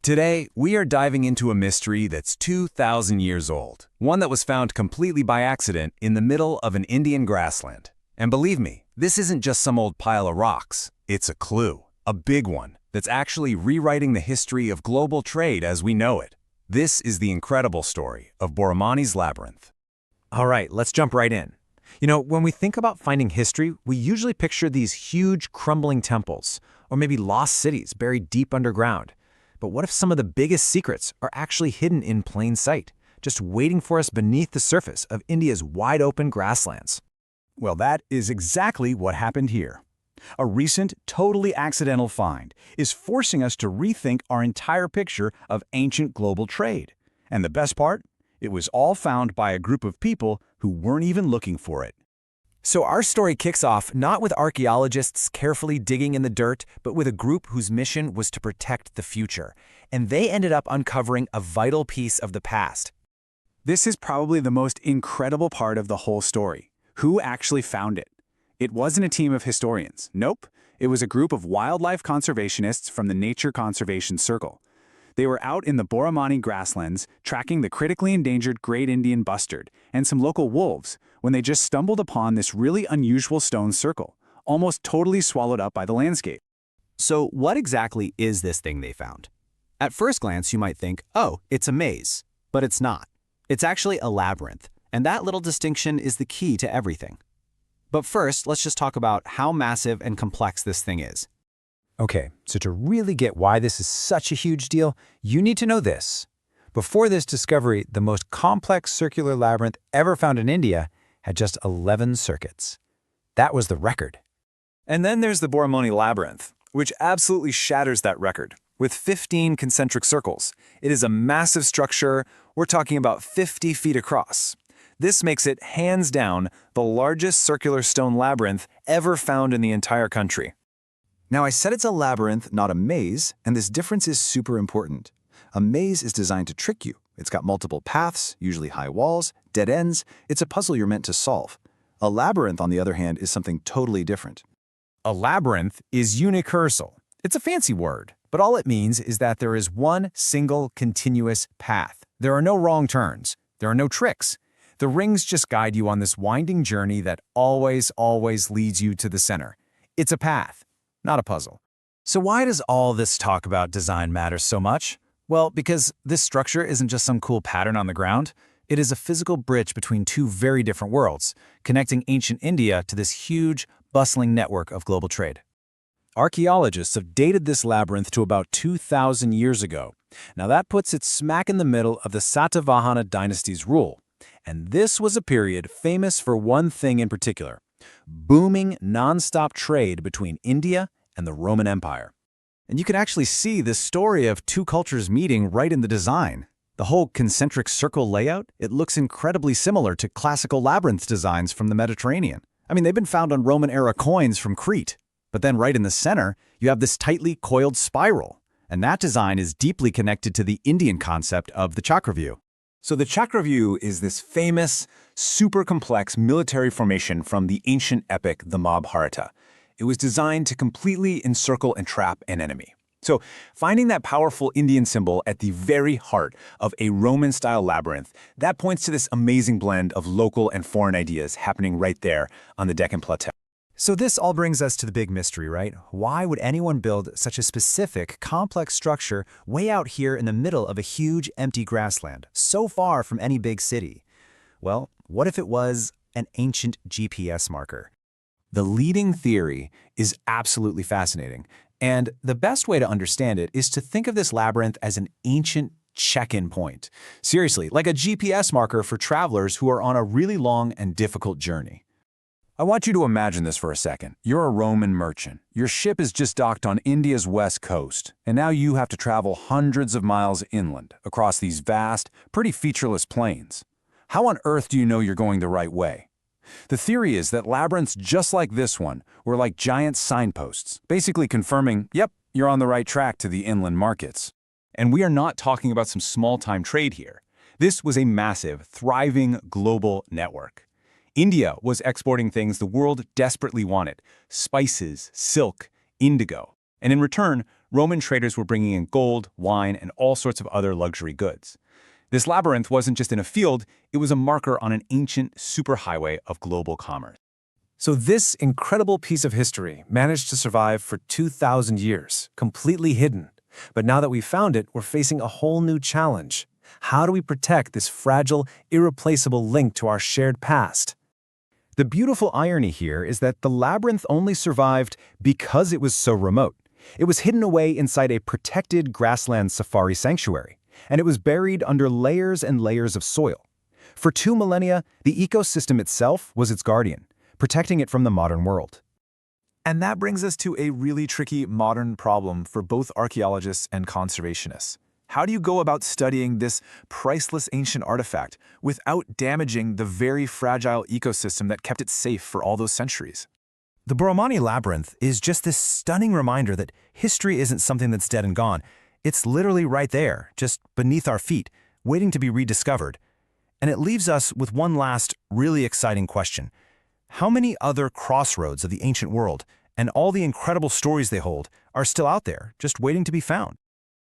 Today, we are diving into a mystery that's 2,000 years old, one that was found completely by accident in the middle of an Indian grassland. And believe me, this isn't just some old pile of rocks. It's a clue, a big one, that's actually rewriting the history of global trade as we know it. This is the incredible story of Boramani's Labyrinth. All right, let's jump right in. When we think about finding history, we usually picture these huge, crumbling temples, or maybe lost cities buried deep underground. But what if some of the biggest secrets are actually hidden in plain sight, just waiting for us beneath the surface of India's wide-open grasslands? Well, that is exactly what happened here. A recent, totally accidental find is forcing us to rethink our entire picture of ancient global trade. And the best part? It was all found by a group of people who weren't even looking for it. So our story kicks off not with archaeologists carefully digging in the dirt, but with a group whose mission was to protect the future. And they ended up uncovering a vital piece of the past. This is probably the most incredible part of the whole story. Who actually found it? It wasn't a team of historians. Nope. It was a group of wildlife conservationists from the Nature Conservation Circle. They were out in the Boramani grasslands tracking the critically endangered great Indian bustard and some local wolves when they just stumbled upon this really unusual stone circle, almost totally swallowed up by the landscape. So what exactly is this thing they found? At first glance, you might think, oh, it's a maze. But it's not. It's actually a labyrinth, and that little distinction is the key to everything. But first, let's just talk about how massive and complex this thing is. Okay, so to really get why this is such a huge deal, you need to know this. Before this discovery, the most complex circular labyrinth ever found in India had just 11 circuits. That was the record. And then there's the Boramani Labyrinth, which absolutely shatters that record, with 15 concentric circles. It is a massive structure. We're talking about 50 feet across. This makes it, hands down, the largest circular stone labyrinth ever found in the entire country. Now, I said it's a labyrinth, not a maze, and this difference is super important. A maze is designed to trick you. It's got multiple paths, usually high walls, dead ends. It's a puzzle you're meant to solve. A labyrinth, on the other hand, is something totally different. A labyrinth is unicursal. It's a fancy word, but all it means is that there is one single continuous path. There are no wrong turns. There are no tricks. The rings just guide you on this winding journey that always leads you to the center. It's a path, not a puzzle. So why does all this talk about design matter so much? Well, because this structure isn't just some cool pattern on the ground. It is a physical bridge between two very different worlds, connecting ancient India to this huge, bustling network of global trade. Archaeologists have dated this labyrinth to about 2,000 years ago. Now that puts it smack in the middle of the Satavahana dynasty's rule. And this was a period famous for one thing in particular: booming, non-stop trade between India and the Roman Empire. And you can actually see this story of two cultures meeting right in the design. The whole concentric circle layout, it looks incredibly similar to classical labyrinth designs from the Mediterranean. I mean, they've been found on Roman-era coins from Crete. But then right in the center, you have this tightly coiled spiral. And that design is deeply connected to the Indian concept of the Chakravyu. So the Chakravyu is this famous, super complex military formation from the ancient epic, the Mahabharata. It was designed to completely encircle and trap an enemy. So finding that powerful Indian symbol at the very heart of a Roman-style labyrinth, that points to this amazing blend of local and foreign ideas happening right there on the Deccan Plateau. So this all brings us to the big mystery, right? Why would anyone build such a specific, complex structure way out here in the middle of a huge, empty grassland, so far from any big city? Well, what if it was an ancient GPS marker? The leading theory is absolutely fascinating, and the best way to understand it is to think of this labyrinth as an ancient check-in point. Seriously, like a GPS marker for travelers who are on a really long and difficult journey. I want you to imagine this for a second. You're a Roman merchant. Your ship is just docked on India's west coast, and now you have to travel hundreds of miles inland across these vast, pretty featureless plains. How on earth do you know you're going the right way? The theory is that labyrinths just like this one were like giant signposts, basically confirming, yep, you're on the right track to the inland markets. And we are not talking about some small-time trade here. This was a massive, thriving global network. India was exporting things the world desperately wanted: spices, silk, indigo. And in return, Roman traders were bringing in gold, wine, and all sorts of other luxury goods. This labyrinth wasn't just in a field, it was a marker on an ancient superhighway of global commerce. So this incredible piece of history managed to survive for 2,000 years, completely hidden. But now that we've found it, we're facing a whole new challenge. How do we protect this fragile, irreplaceable link to our shared past? The beautiful irony here is that the labyrinth only survived because it was so remote. It was hidden away inside a protected grassland safari sanctuary, and it was buried under layers and layers of soil. For 2 millennia, the ecosystem itself was its guardian, protecting it from the modern world. And that brings us to a really tricky modern problem for both archaeologists and conservationists. How do you go about studying this priceless ancient artifact without damaging the very fragile ecosystem that kept it safe for all those centuries? The Boramani Labyrinth is just this stunning reminder that history isn't something that's dead and gone. It's literally right there, just beneath our feet, waiting to be rediscovered. And it leaves us with one last, really exciting question. How many other crossroads of the ancient world, and all the incredible stories they hold, are still out there, just waiting to be found?